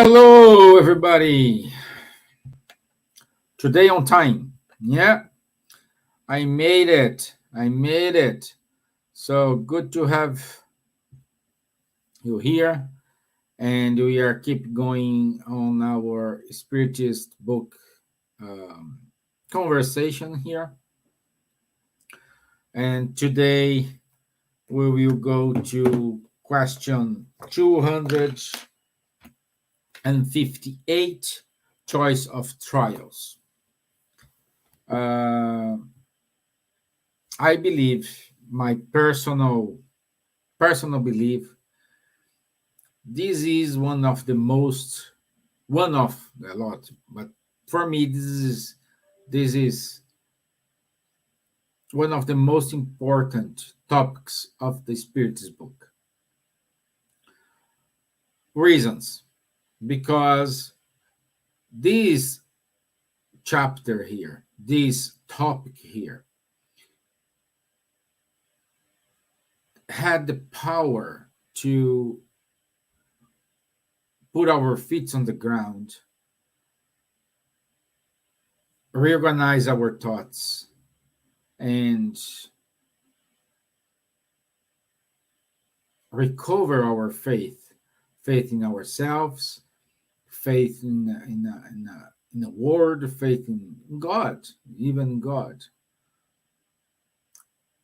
Hello, everybody. Today on time. Yeah, I made it. I made it. So good to have you here. And we are keep going on our Spiritist book um, conversation here. And today we will go to question 258, choice of trials. Uh, I believe my personal belief, this is one of a lot, but for me this is one of the most important topics of the Spiritist book. Reasons, because this chapter here, this topic here, had the power to put our feet on the ground, reorganize our thoughts, and recover our faith in ourselves, faith in the Word, faith in God, even God.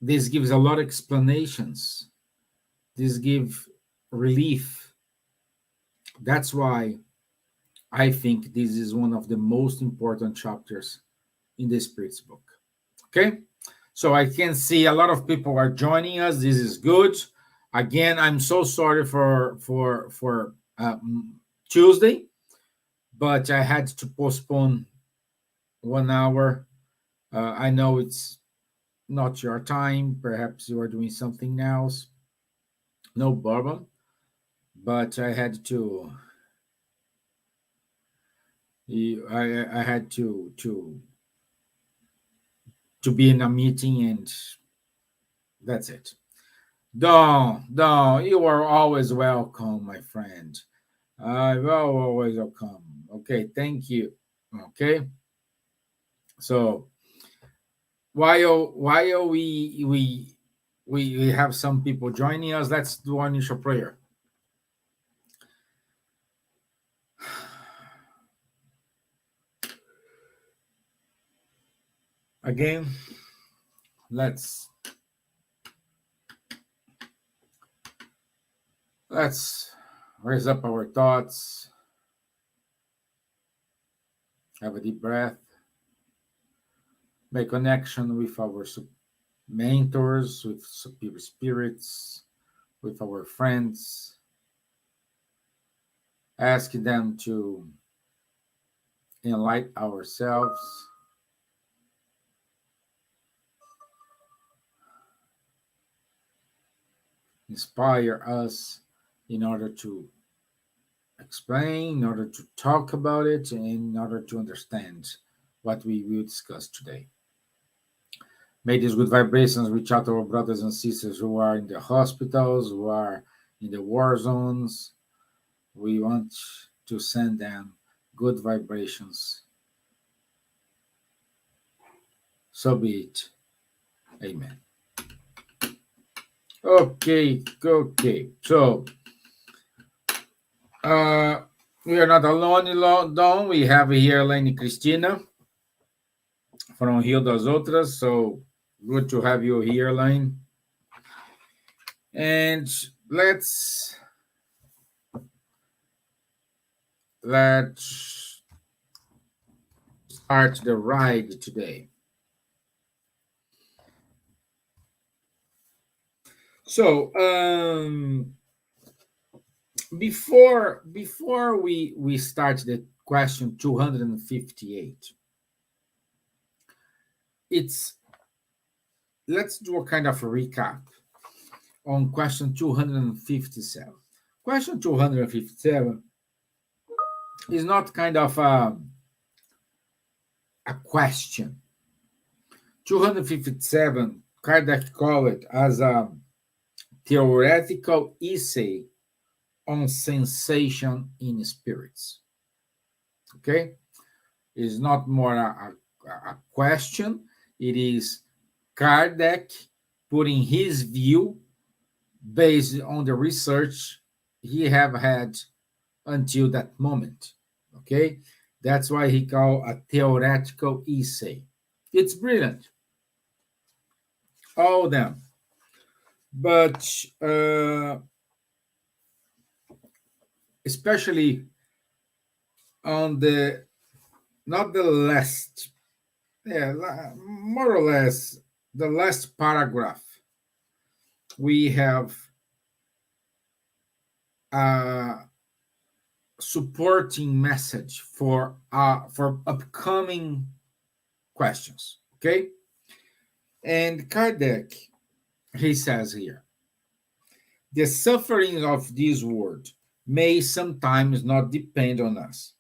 This gives a lot of explanations. This gives relief. That's why I think this is one of the most important chapters in the Spirit's book. Okay, so I can see a lot of people are joining us. This is good. Again, I'm so sorry for Tuesday, but I had to postpone 1 hour. I know it's not your time. Perhaps you are doing something else. No problem. But I had to. I had to be in a meeting, and that's it. Don, you are always welcome, my friend. You're always welcome. Okay, thank you. Okay, so while we have some people joining us, let's do our initial prayer. Again, let's raise up our thoughts. Have a deep breath. Make connection with our mentors, with superior spirits, with our friends. Ask them to enlighten ourselves. Inspire us in order to explain, in order to talk about it, and in order to understand what we will discuss today. May these good vibrations reach out to our brothers and sisters who are in the hospitals, who are in the war zones. We want to send them good vibrations. So be it. Amen. Okay. So, we are not alone. We have here Lady Cristina from Rio das Outras. So, good to have you here, Elaine. And let's start the ride today. So, before we start the question 258, let's do a kind of a recap on question 257. Question 257 is not kind of a question. 257, Kardec called it as a theoretical essay on sensation in spirits. Okay? It's not more a question, it is Kardec putting his view based on the research he have had until that moment. Okay? That's why he called a theoretical essay. It's brilliant, all of them. But especially on the, not the last, yeah, more or less the last paragraph, we have a supporting message for upcoming questions. Okay, and Kardec, he says here, the suffering of this world may sometimes not depend on us,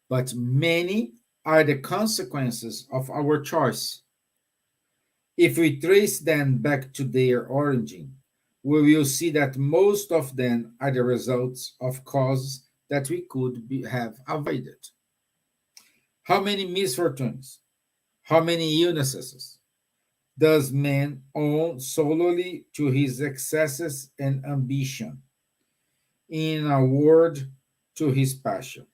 but many are the consequences of our choice. If we trace them back to their origin, we will see that most of them are the results of causes that we could have avoided. How many misfortunes, how many illnesses does man owe solely to his excesses and ambition? In a word, to his passion.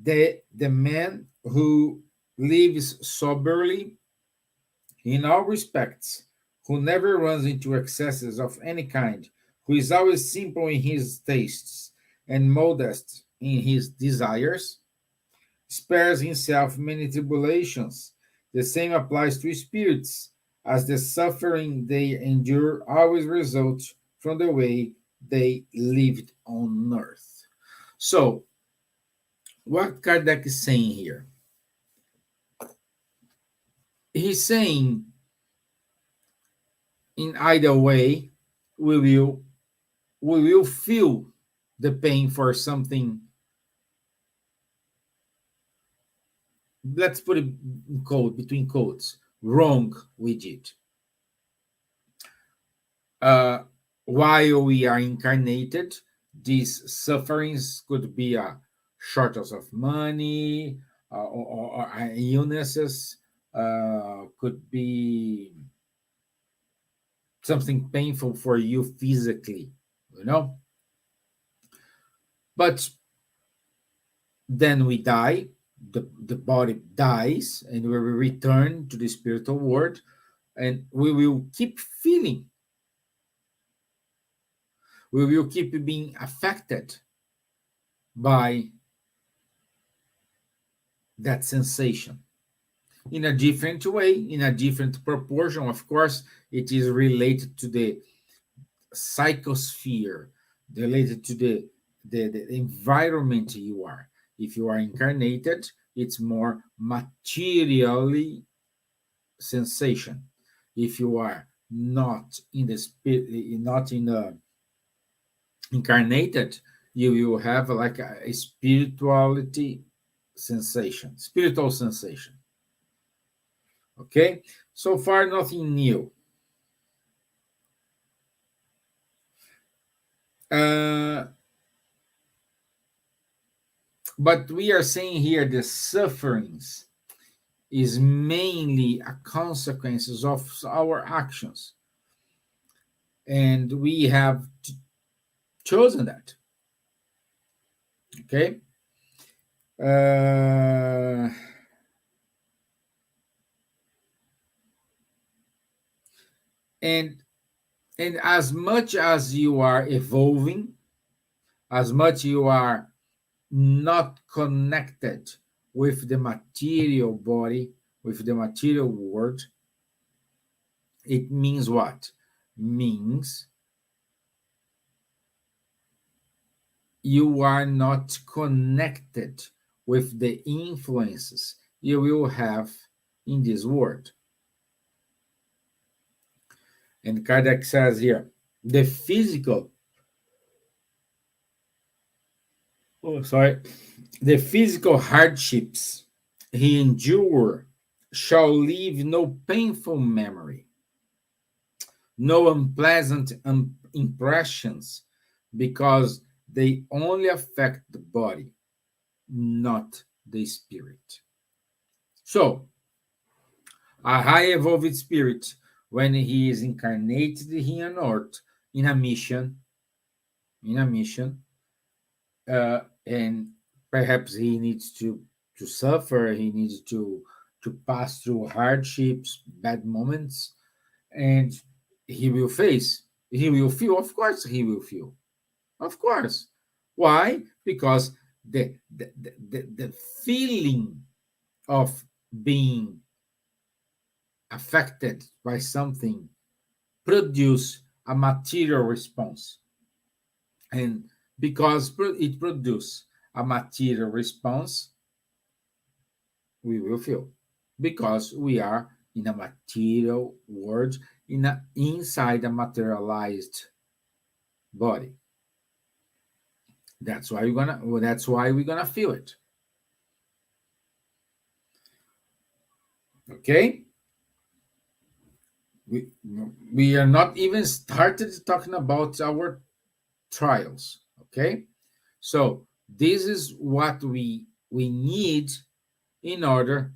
The man who lives soberly in all respects, who never runs into excesses of any kind, who is always simple in his tastes and modest in his desires, spares himself many tribulations. The same applies to spirits, as the suffering they endure always results from the way they lived on earth. So, what Kardec is saying here? He's saying, in either way, we will feel the pain for something. Let's put it in quote, between quotes, wrong we did. While we are incarnated, these sufferings could be a shortage of money, or illnesses, could be something painful for you physically, you know. But then we die, the body dies, and we will return to the spiritual world, and we will keep feeling, we will keep being affected by that sensation in a different way, in a different proportion. Of course, it is related to the psychosphere, related to the environment you are. If you are incarnated, it's more materially sensation. If you are not in the spirit, not in the incarnated, you will have like a spirituality sensation, spiritual sensation. Okay, so far nothing new. But we are saying here the sufferings is mainly a consequences of our actions, and we have chosen that. Okay. And as much as you are evolving, as much you are not connected with the material body, with the material world, it means what? Means you are not connected with the influences you will have in this world. And Kardec says here, the physical, the physical hardships he endured shall leave no painful memory, no unpleasant impressions because they only affect the body, not the spirit. So, a high evolved spirit, when he is incarnated here on earth in a mission, in a mission, and perhaps he needs to suffer, he needs to pass through hardships, bad moments, and he will face, he will feel, of course he will feel, of course. Why? Because the feeling of being affected by something produce a material response. And because it produces a material response, we will feel. Because we are in a material world, inside a materialized body. That's why we're gonna feel it. Okay? We we are not even started talking about our trials. Okay? So this is what we need in order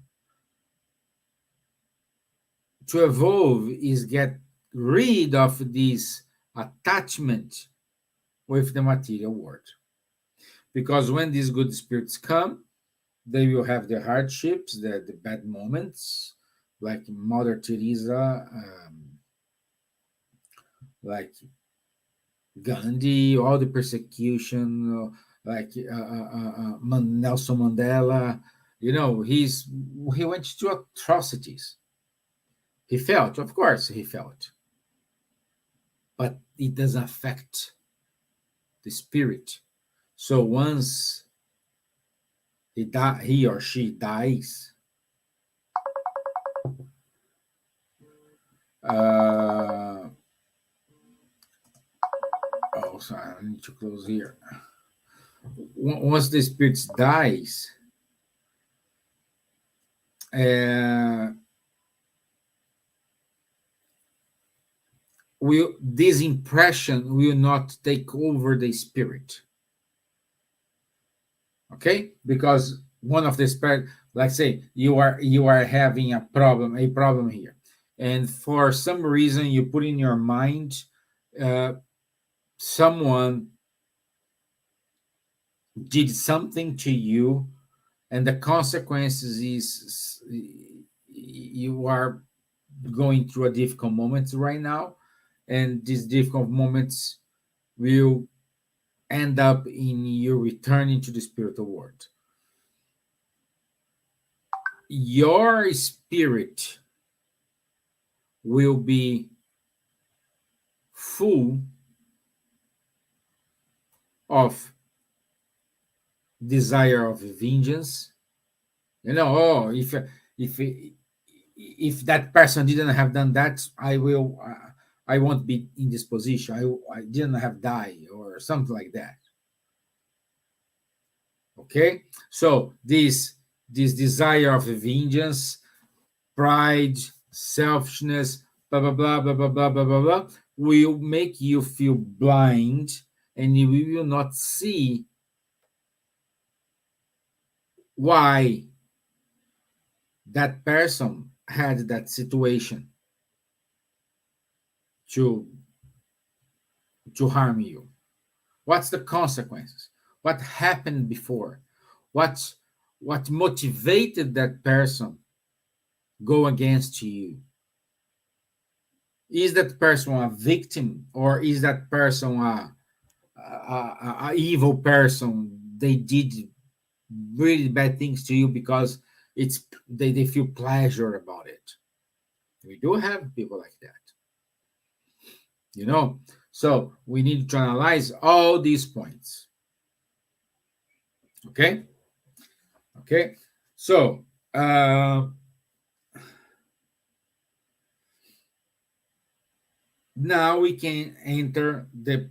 to evolve, is get rid of this attachment with the material world. Because when these good spirits come, they will have the hardships, the bad moments, like Mother Teresa, like Gandhi, all the persecution, like Nelson Mandela. He went through atrocities. He felt, of course, he felt, but it doesn't affect the spirit. So once he or she dies, oh, sorry, I need to close here. Once the spirit dies, this impression will not take over the spirit. Okay, because one of the spirit, like say you are having a problem here, and for some reason you put in your mind, someone did something to you, and the consequences is you are going through a difficult moment right now, and these difficult moments will end up in you returning to the spiritual world. Your spirit will be full of desire of vengeance. Oh, if that person didn't have done that, I won't be in this position. I didn't have died, or something like that. Okay, so this desire of vengeance, pride, selfishness, blah blah blah blah blah blah blah blah blah, will make you feel blind, and you will not see why that person had that situation to harm you. What's the consequences? What happened before? What motivated that person go against you? Is that person a victim, or is that person a evil person? They did really bad things to you because they feel pleasure about it. We do have people like that. So we need to analyze all these points. Okay. So now we can enter the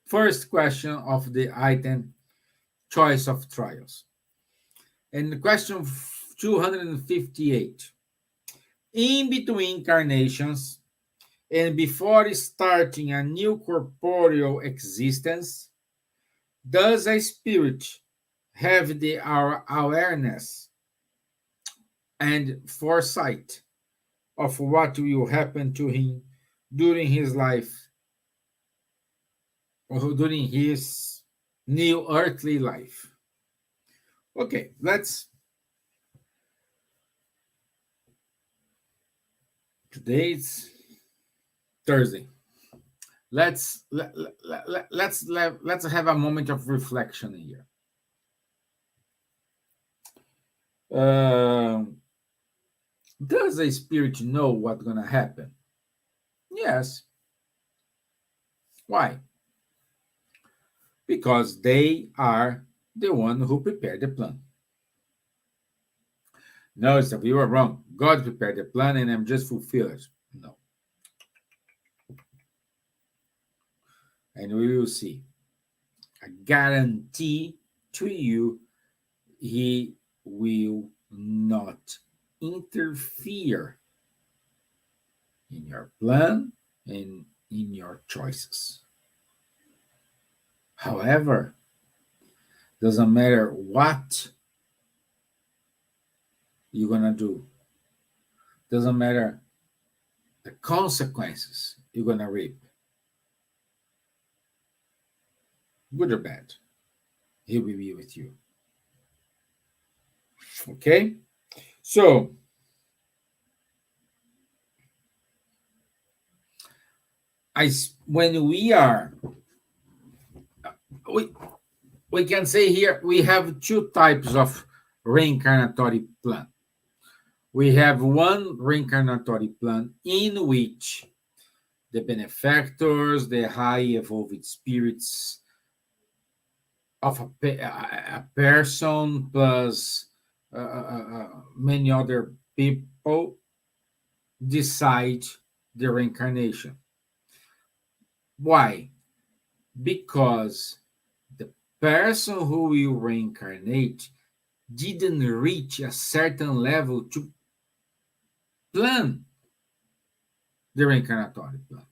first question of the item, choice of trials. And the question 258. In between incarnations, And before starting a new corporeal existence, does a spirit have the our awareness and foresight of what will happen to him during his life or during his new earthly life? Okay, today's Thursday. Let's have a moment of reflection here. Um, does a spirit know what's gonna happen? Yes. Why? Because they are the one who prepared the plan. No, Steph, you are wrong. God prepared the plan and I'm just fulfilled. No. And we will see. I guarantee to you, he will not interfere in your plan and in your choices. However, doesn't matter what you're gonna do, doesn't matter the consequences you're gonna reap, good or bad, he will be with you. Okay? So when we we can say here we have two types of reincarnatory plan. We have one reincarnatory plan in which the benefactors, the high evolved spirits of a person plus many other people decide the reincarnation. Why? Because the person who will reincarnate didn't reach a certain level to plan the reincarnatory plan,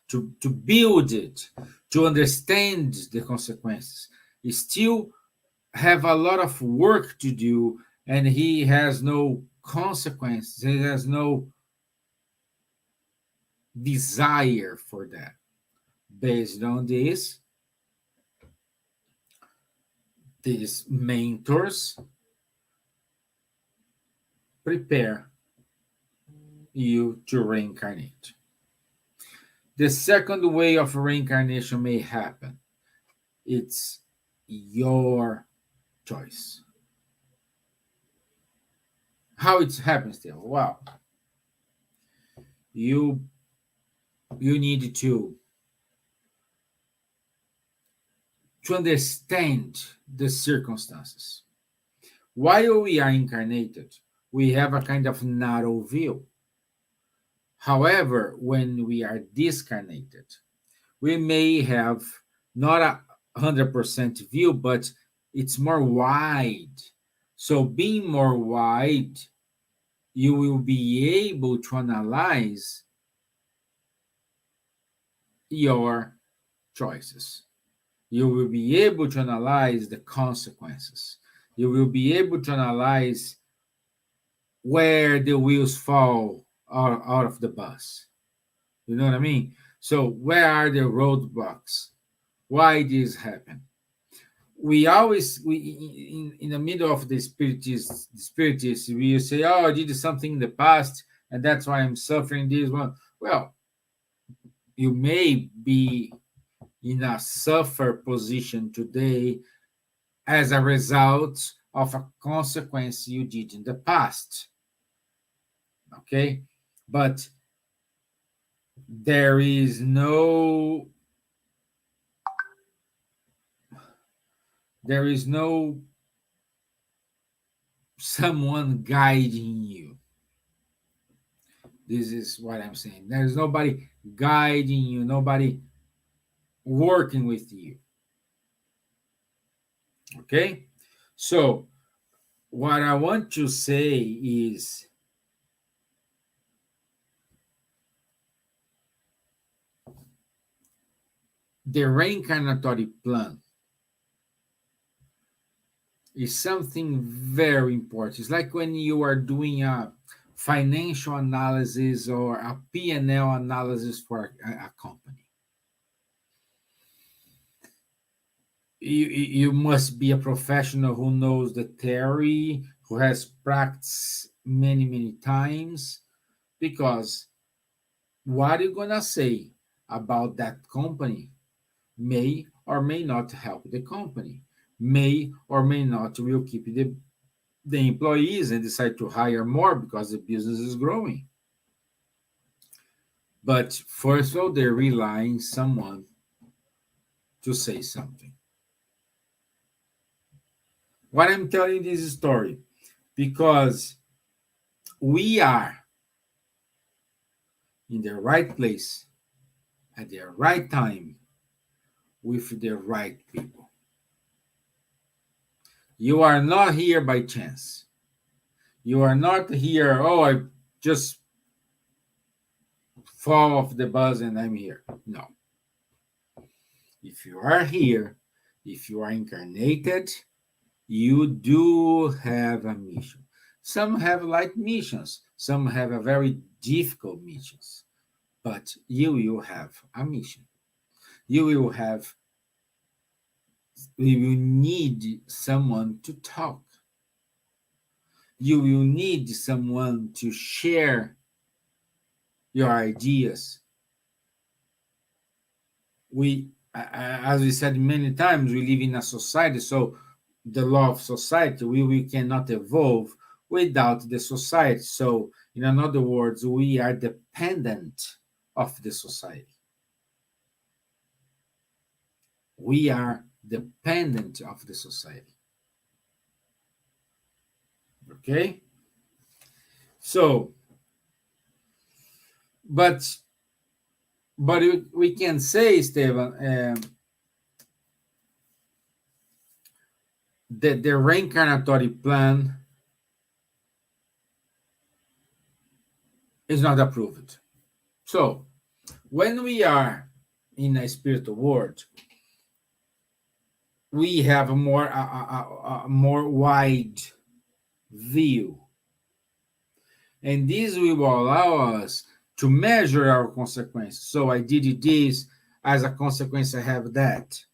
to build it, to understand the consequences. He still have a lot of work to do, and he has no consequences. He has no desire for that. Based on this, these mentors prepare you to reincarnate. The second way of reincarnation may happen. It's your choice. How it happens there? Well, you need to understand the circumstances. While we are incarnated, we have a kind of narrow view. However, when we are discarnated, we may have not a 100% view, but it's more wide. So, being more wide, you will be able to analyze your choices. You will be able to analyze the consequences. You will be able to analyze where the wheels fall out of the bus. You know what I mean? So, where are the roadblocks? Why this happen? We always in the middle of the spiritists we say, oh, I did something in the past and that's why I'm suffering this one. Well, you may be in a suffer position today as a result of a consequence you did in the past. Okay? But there is no someone guiding you. This is what I'm saying. There's nobody guiding you, nobody working with you. Okay? So, what I want to say is The reincarnatory plan is something very important. It's like when you are doing a financial analysis or a P&L analysis for a company. You must be a professional who knows the theory, who has practiced many, many times, because what are you going to say about that company may or may not help the company, may or may not will keep the employees and decide to hire more because the business is growing. But first of all, they're relying someone to say something. Why I'm telling this story? Because we are in the right place at the right time with the right people. You are not here by chance. You are not here, oh, I just fall off the bus and I'm here. No. If you are here, if you are incarnated, you do have a mission. Some have light missions, some have a very difficult missions, but you will have a mission. You will have, you will need someone to talk. You will need someone to share your ideas. As we said many times, we live in a society, so the law of society, we cannot evolve without the society. So, in other words, we are dependent of the society. We are dependent of the society. Okay? So, but we can say, Stevan, that the reincarnatory plan is not approved. So, when we are in a spiritual world, we have a more wide view, and this will allow us to measure our consequences. So I did this, as a consequence, I have that.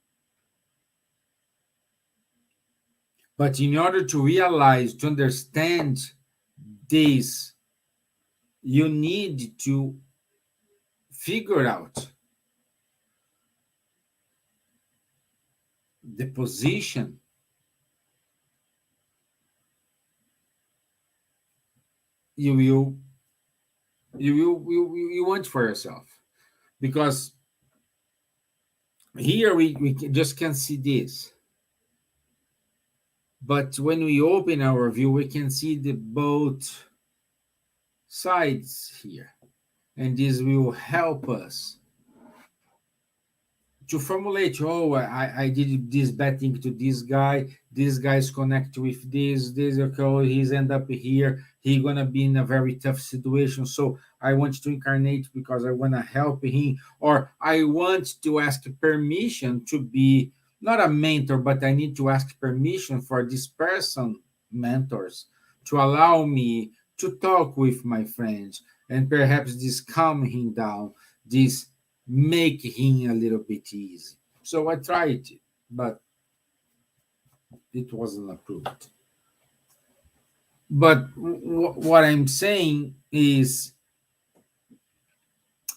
But in order to realize, to understand this, you need to figure out the position you want for yourself. Because here we just can see this. But when we open our view, we can see the both sides here. And this will help us to formulate, oh, I did this bad thing to this guy's connect with this, okay, he's end up here, he gonna be in a very tough situation, so I want to incarnate because I want to help him, or I want to ask permission to be not a mentor, but I need to ask permission for this person, mentors, to allow me to talk with my friends, and perhaps this calm him down, this make him a little bit easy. So I tried it, but it wasn't approved. But what I'm saying is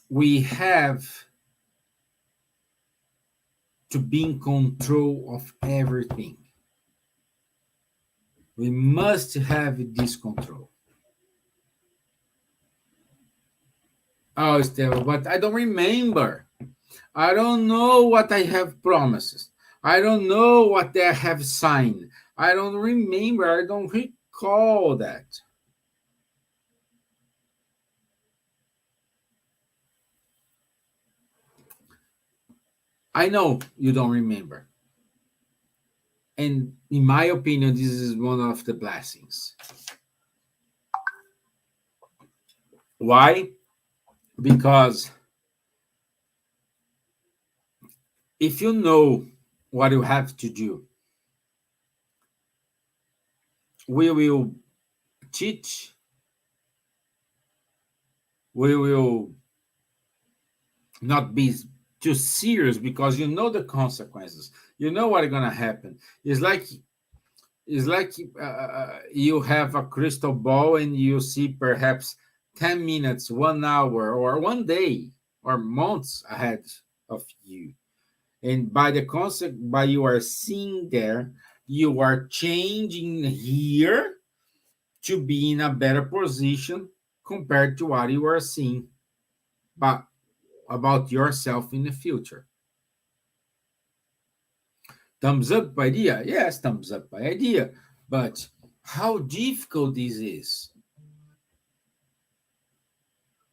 we have to be in control of everything. We must have this control. Oh, Stevan, but I don't remember. I don't know what I have promised. I don't know what I have signed. I don't remember. I don't recall that. I know you don't remember. And in my opinion, this is one of the blessings. Why? Because if you know what you have to do, we will teach, we will not be too serious because you know the consequences. You know what's gonna happen. It's like you have a crystal ball and you see perhaps 10 minutes, 1 hour, or one day, or months ahead of you. And by the concept, by you are seeing there, you are changing here to be in a better position compared to what you are seeing, but about yourself in the future. Thumbs up idea? Yes, thumbs up idea. But how difficult this is.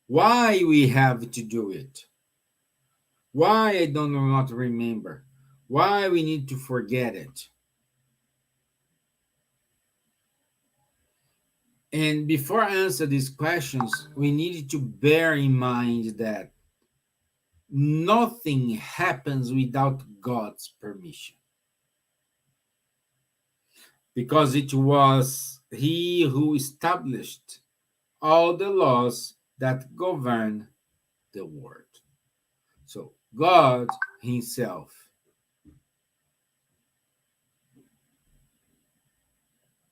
Why we have to do it? Why I don't not remember? Why we need to forget it? And before I answer these questions, we need to bear in mind that nothing happens without God's permission. Because it was He who established all the laws that govern the world. So God Himself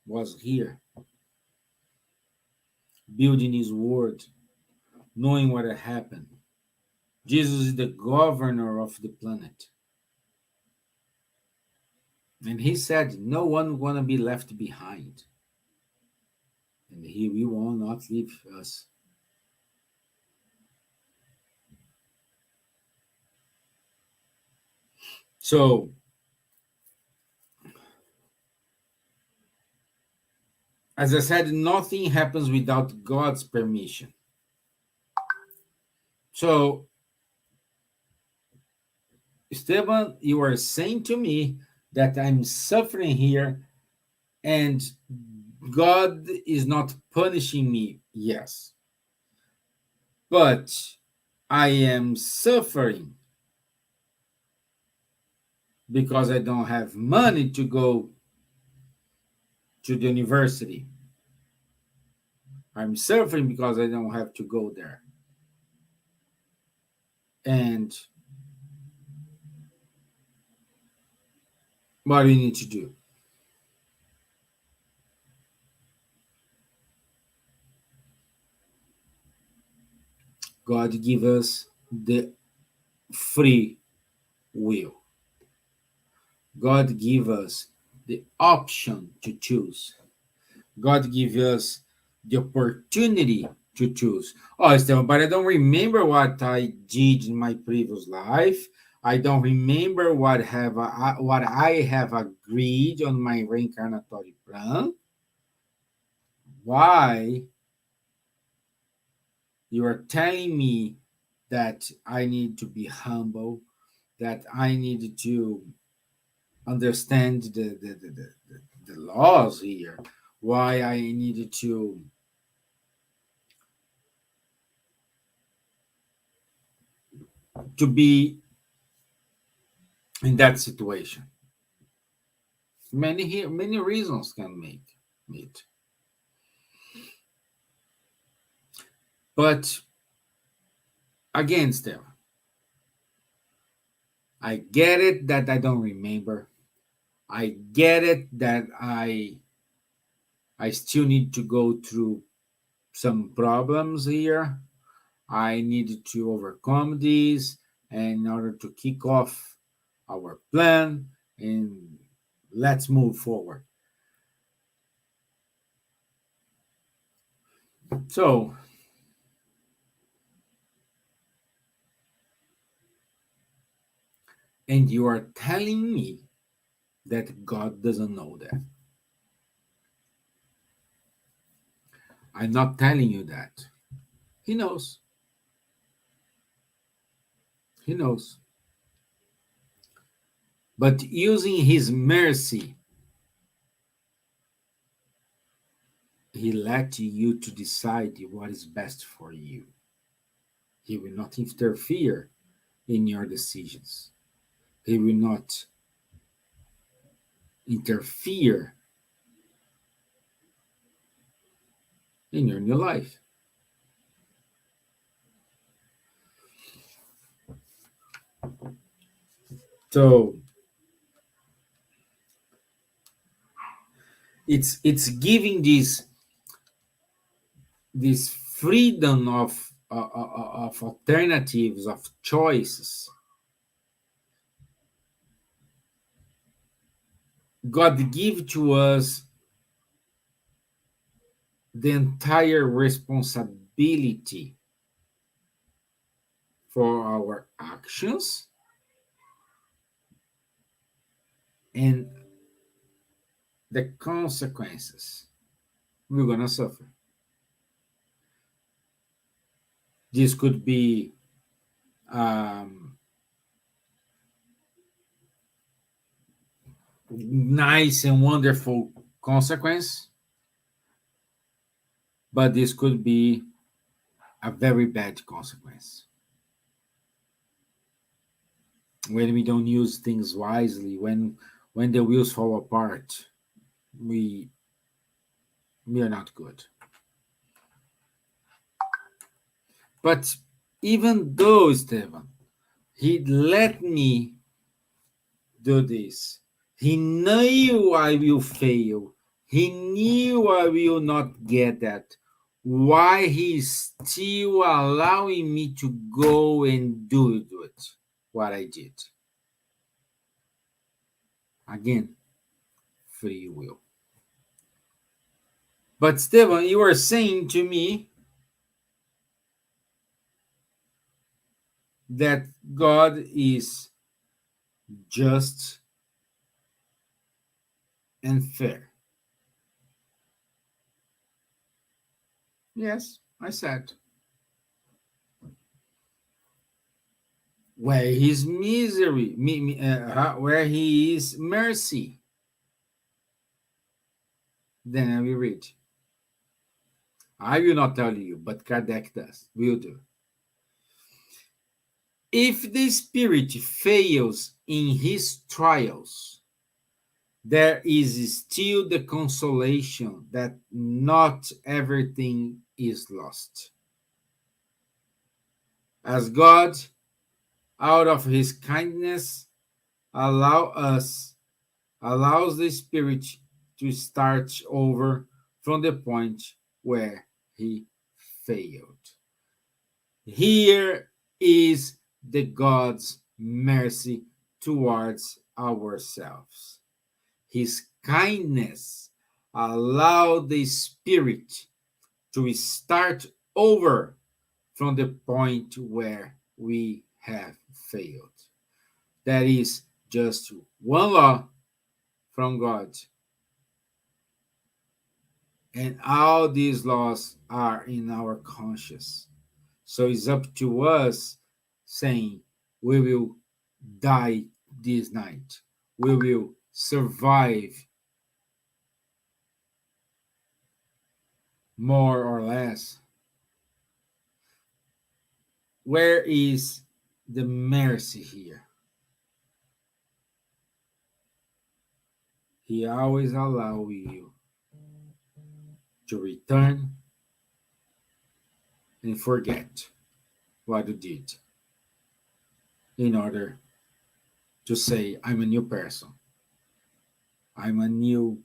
was here, building His word, knowing what had happened. Jesus is the governor of the planet. And He said, no one gonna be left behind. And He will not leave us. So, as I said, nothing happens without God's permission. So, Stevan, you are saying to me that I'm suffering here and God is not punishing me. Yes. But I am suffering because I don't have money to go to the university. I'm suffering because I don't have to go there. And what do you need to do? God give us the free will. God give us the option to choose. God give us the opportunity to choose. Oh, Esteban, but I don't remember what I did in my previous life. I don't remember what I have agreed on my reincarnatory plan. Why you are telling me that I need to be humble, that I need to understand the laws here, why I needed to be in that situation. Many reasons can make it. But again, still, I get it that I don't remember. I get it that I still need to go through some problems here. I need to overcome these in order to kick off our plan and let's move forward. So, and you are telling me that God doesn't know that. I'm not telling you that. He knows. He knows. But using His mercy, He let you to decide what is best for you. He will not interfere in your decisions. He will not interfere in your new life. So it's giving this freedom of alternatives, of choices. God give to us the entire responsibility for our actions and the consequences we're going to suffer. This could be nice and wonderful consequence, but this could be a very bad consequence. When we don't use things wisely, when the wheels fall apart, we we are not good. But even though, Stevan, he let me do this, he knew I will fail. He knew I will not get that. Why he's still allowing me to go and do it, what I did. Again, free will. But Stevan, you are saying to me that God is just and fair. Yes, I said. Where is misery, where he is mercy. Then I will read. I will not tell you, but Kardec does, will do. If the spirit fails in his trials, there is still the consolation that not everything is lost. As God, out of his kindness, allows the spirit to start over from the point where he failed. Here is the God's mercy towards ourselves. His kindness allowed the spirit to start over from the point where we have failed. That is just one law from God. And all these laws are in our conscience. So it's up to us saying, we will die this night. We will survive more or less. Where is the mercy here? He always allows you to return and forget what you did in order to say, I'm a new person. I'm a new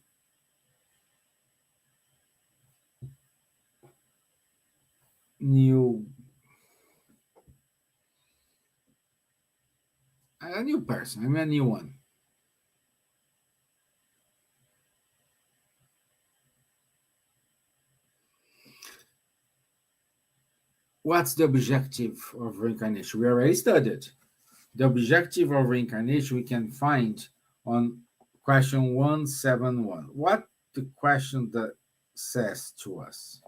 person. I'm a new one. What's the objective of reincarnation? We already studied. The objective of reincarnation we can find on question 171. What the question that says to us?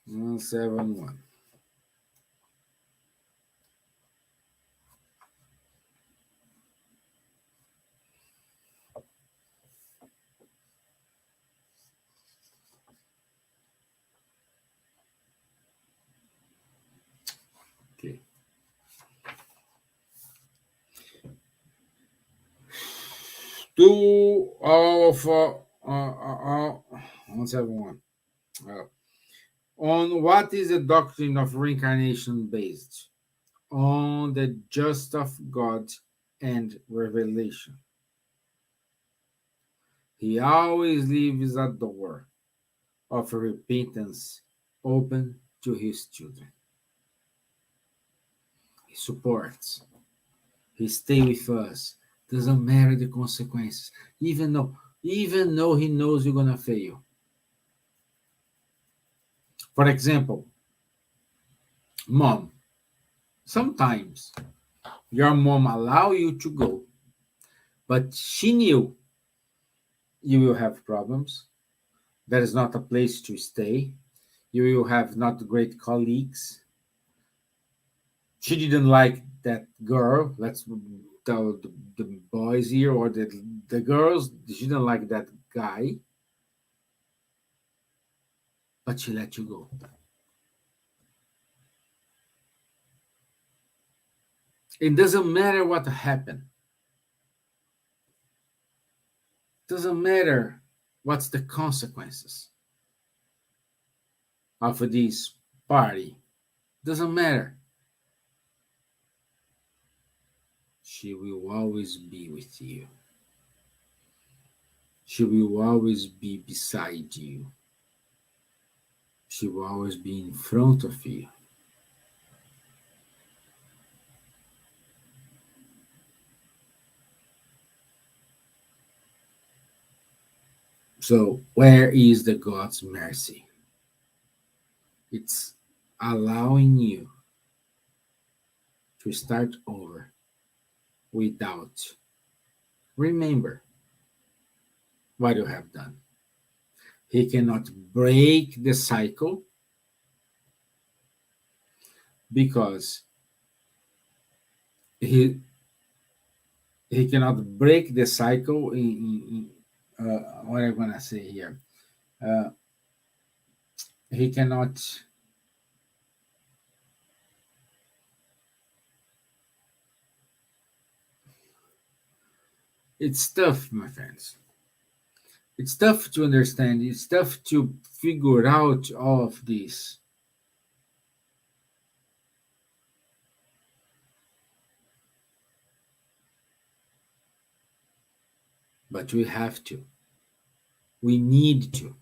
171. Okay. To all of let's have one. Uh, on what is the doctrine of reincarnation based? On the just of God and revelation. He always leaves a door of repentance open to his children. He supports. He stays with us. Doesn't matter the consequences. Even though he knows you're gonna fail. For example, mom. Sometimes your mom allow you to go, but she knew you will have problems. That is not a place to stay. You will have not great colleagues. She didn't like that girl. Let's tell the boys here or the girls. She didn't like that guy, but she let you go. It doesn't matter what happened. Doesn't matter what's the consequences of this party. Doesn't matter. She will always be with you. She will always be beside you. She will always be in front of you. So, where is the God's mercy? It's allowing you to start over without remember what you have done. He cannot break the cycle because he he cannot break the cycle what I'm gonna say here. Uh, he cannot. It's tough, my friends. It's tough to understand. It's tough to figure out all of this. But we have to. We need to.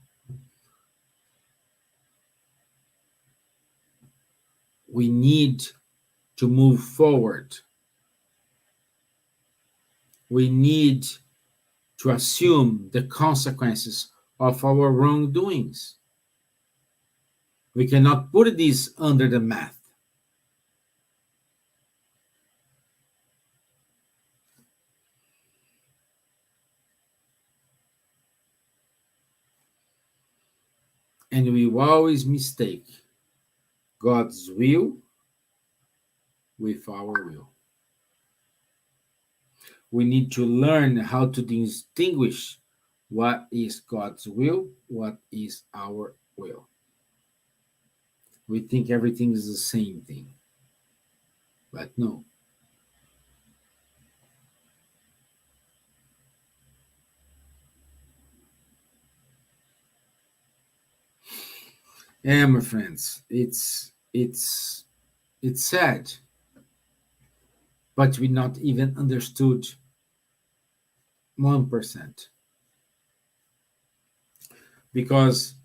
We need to move forward. We need to assume the consequences of our wrongdoings. We cannot put this under the mat. And we always mistake God's will with our will. We need to learn how to distinguish what is God's will, what is our will. We think everything is the same thing, but no. Yeah, my friends, it's sad, but we not even understood 1% because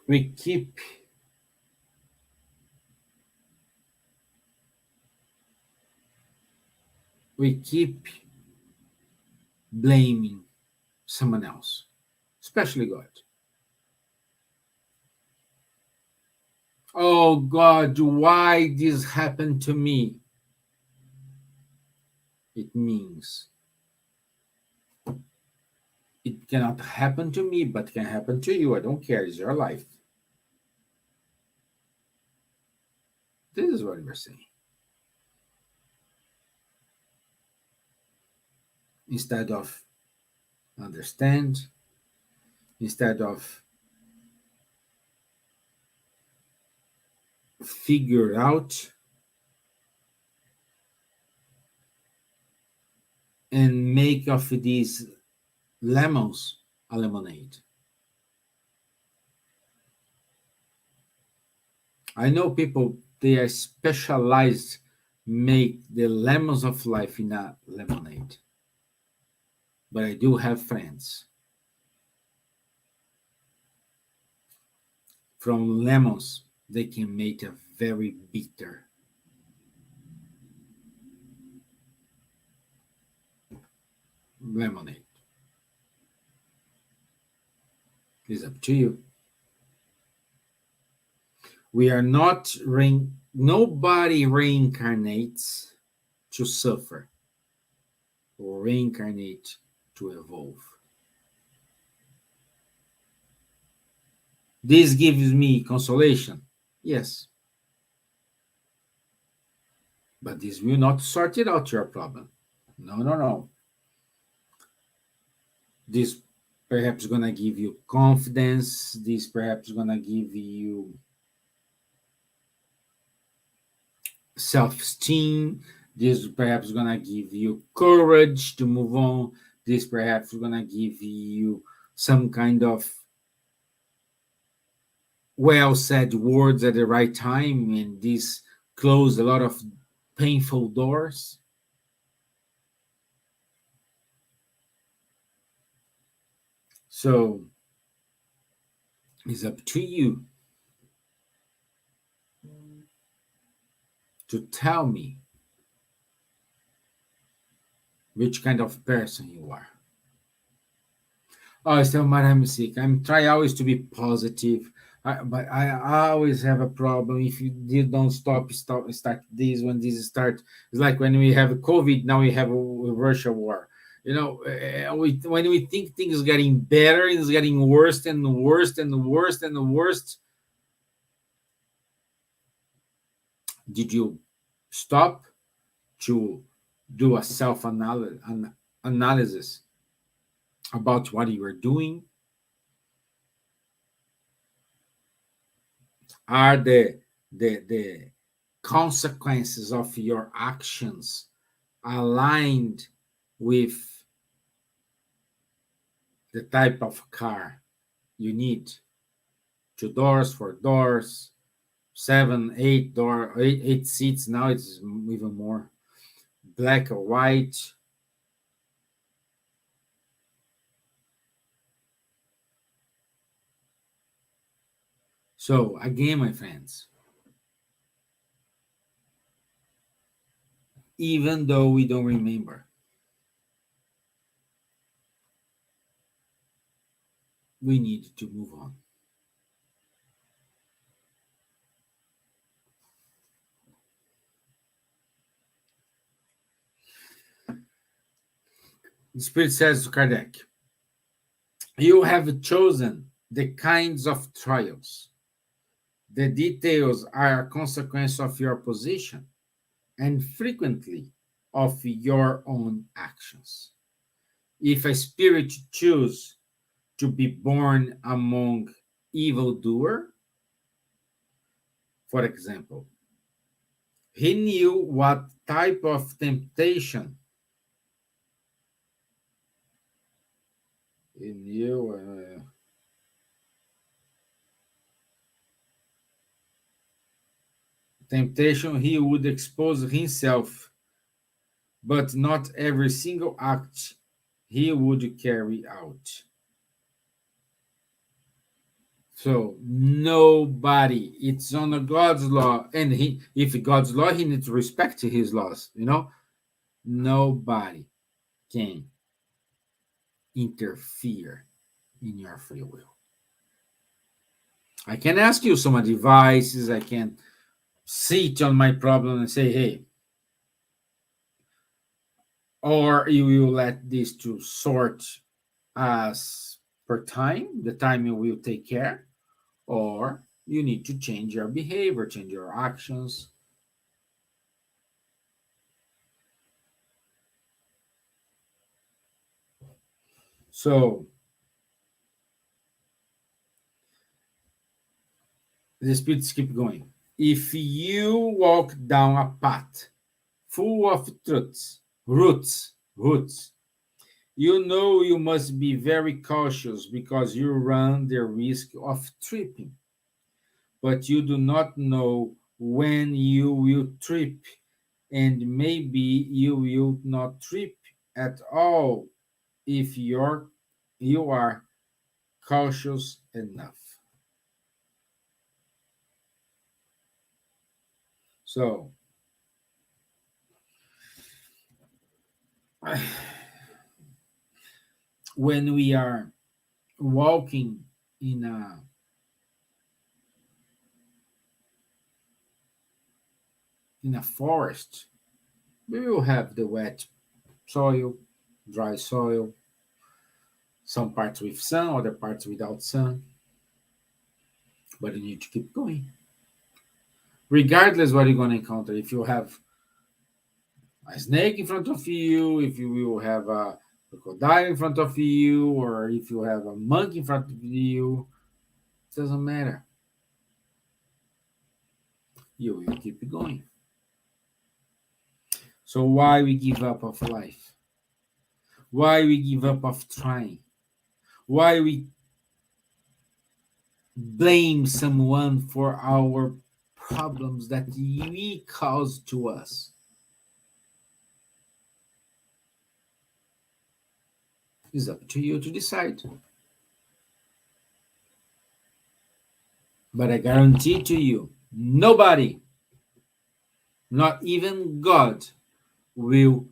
we keep we keep blaming someone else, especially God. Oh God, why this happened to me? It means it cannot happen to me, but can happen to you. I don't care. It's your life. This is what we're saying. Instead of understand, instead of figure out and make of these lemons a lemonade. I know people, they are specialized, make the lemons of life in a lemonade. But I do have friends from lemons, they can make a very bitter lemonade. It's up to you. We are not nobody reincarnates to suffer or reincarnate to evolve. This gives me consolation. Yes. But this will not sort it out your problem. No, no, no. This perhaps gonna give you confidence. This perhaps gonna give you self-esteem. This perhaps gonna give you courage to move on. This perhaps gonna give you some kind of well said words at the right time, and this close a lot of painful doors. So it's up to you to tell me which kind of person you are. Oh, Stevan, I'm sick. I'm try always to be positive, but I always have a problem. If you don't start this when this start. It's like when we have COVID. Now we have a Russia war. When we think things getting better, it's getting worse and worse and worse and worse. Did you stop to do a self analysis about what you are doing? Are the consequences of your actions aligned with the type of car you need? 2 doors, 4 doors, 8 seats. Now it's even more. Black or white. So again, my friends, even though we don't remember, we need to move on. The Spirit says to Kardec, you have chosen the kinds of trials. The details are a consequence of your position and frequently of your own actions. If a spirit choose to be born among evildoer, for example, he knew what type of temptation he knew. Temptation he would expose himself, but not every single act he would carry out. So nobody, it's on a God's law, and if God's law, he needs to respect his laws. Nobody can interfere in your free will. I can ask you some advices. I can sit on my problem and say, hey, or you will let this to sort as per time, the time you will take care, or you need to change your behavior, change your actions. So the spirits keep going. If you walk down a path full of roots, you know you must be very cautious because you run the risk of tripping. But you do not know when you will trip, and maybe you will not trip at all if you are cautious enough. So, when we are walking in a forest, we will have the wet soil, dry soil, some parts with sun, other parts without sun, but you need to keep going. Regardless what you're going to encounter, if you have a snake in front of you, if you will have a crocodile in front of you, or if you have a monkey in front of you, it doesn't matter. You will keep going. So why we give up of life? Why we give up of trying? Why we blame someone for our problems that we caused to us? It's up to you to decide. But I guarantee to you, nobody, not even God, will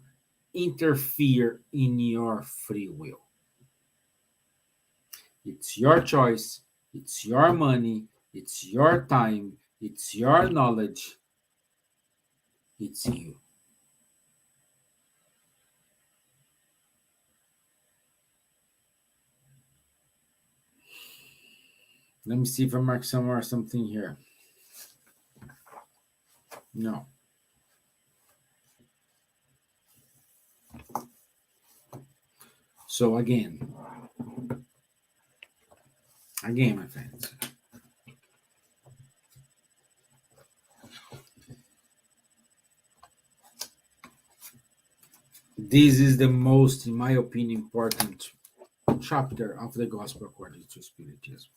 interfere in your free will. It's your choice, it's your money, it's your time, it's your knowledge, it's you. Let me see if I mark somewhere something here. No. So again, my friends, this is the most, in my opinion, important chapter of the Gospel according to Spiritism.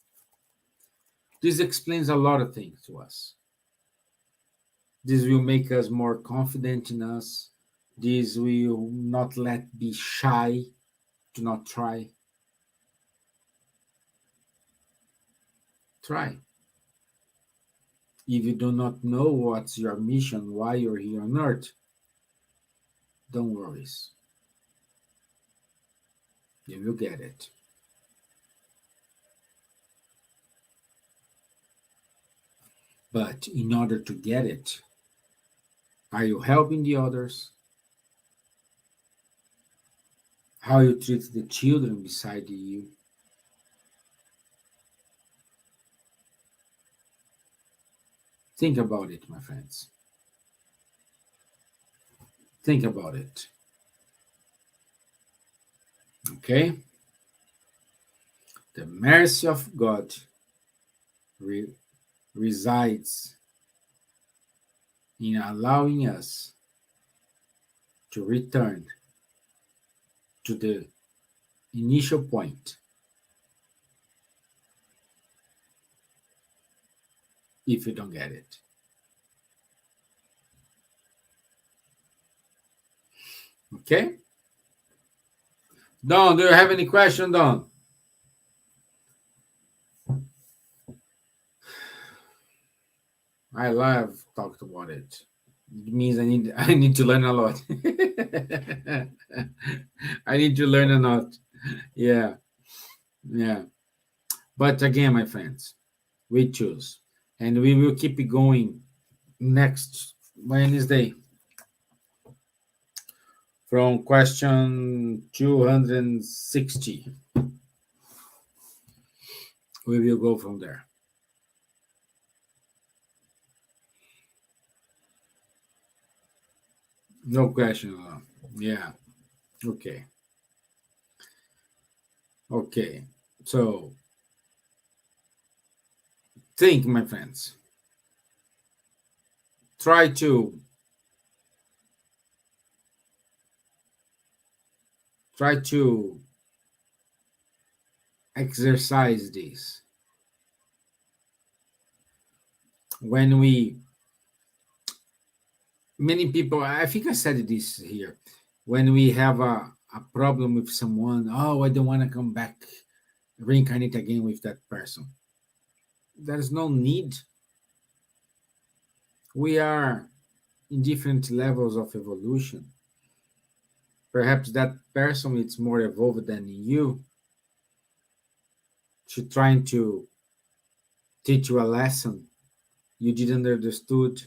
This explains a lot of things to us. This will make us more confident in us. This will not let be shy, to not try. Try. If you do not know what's your mission, why you're here on earth, don't worry. You will get it. But in order to get it, are you helping the others? How you treat the children beside you? Think about it, my friends. Think about it. Okay? The mercy of God resides in allowing us to return to the initial point if you don't get it. Okay? Don, do you have any question, Don? I love talked about it. It means I need to learn a lot. I need to learn a lot. Yeah. Yeah. But again, my friends, we choose. And we will keep it going next Wednesday from question 260. We will go from there. No question. Yeah. Okay. Okay. So think, my friends. try to exercise this. When many people, I think I said this here, when we have a problem with someone, oh, I don't want to come back, reincarnate again with that person. There's no need. We are in different levels of evolution. Perhaps that person is more evolved than you, to trying to teach you a lesson you didn't understood.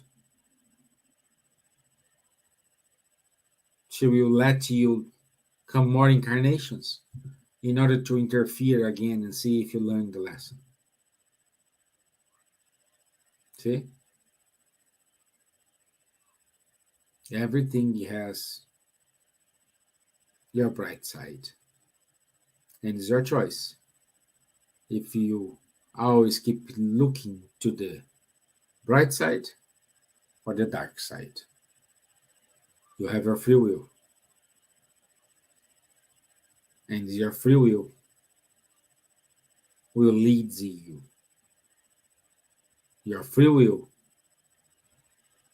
She will let you come more incarnations in order to interfere again and see if you learn the lesson. See? Everything has your bright side. And it's your choice. If you always keep looking to the bright side or the dark side, you have your free will. And your free will lead you. Your free will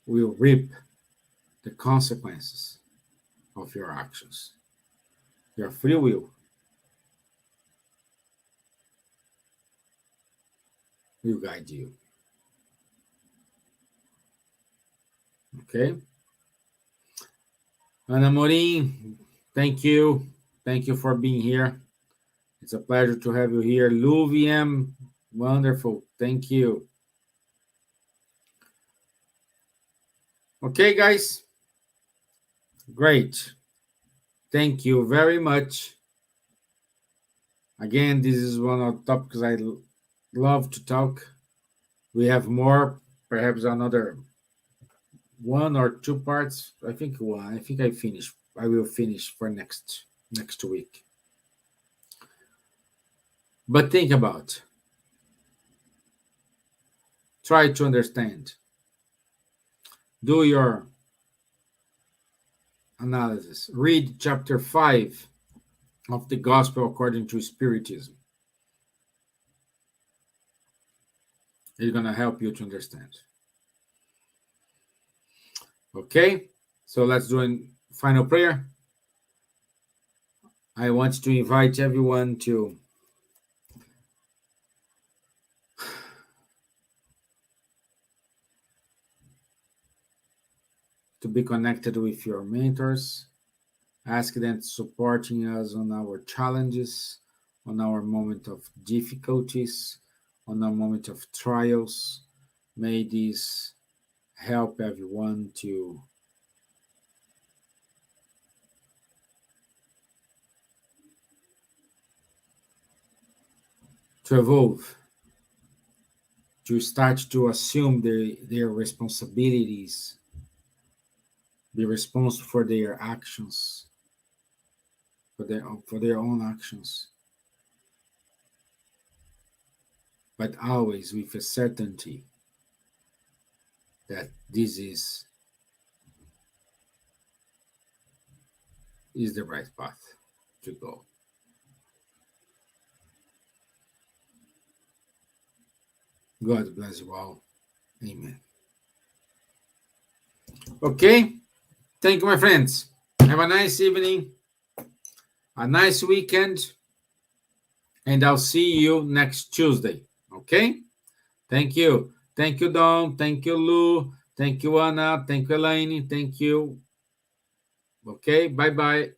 reap the consequences of your actions. Your free will guide you. Okay? Ana Morim, thank you. Thank you for being here. It's a pleasure to have you here. Luviam, wonderful. Thank you. Okay, guys. Great. Thank you very much. Again, this is one of the topics I love to talk. We have more, perhaps another 1 or 2 parts. I think one. I think I finished. I will finish for next week. But think about. Try to understand. Do your analysis. Read chapter 5 of the Gospel according to Spiritism. It's going to help you to understand. Okay, so let's do a final prayer. I want to invite everyone to be connected with your mentors. Ask them to supporting us on our challenges, on our moment of difficulties, on our moment of trials. May this help everyone to evolve, to start to assume their responsibilities, be responsible for their actions, for their own actions, but always with a certainty that this is the right path to go. God bless you all. Amen. Okay. Thank you, my friends. Have a nice evening, a nice weekend, and I'll see you next Tuesday. Okay? Thank you. Thank you, Don. Thank you, Lou. Thank you, Anna. Thank you, Elaine. Thank you. Okay? Bye-bye.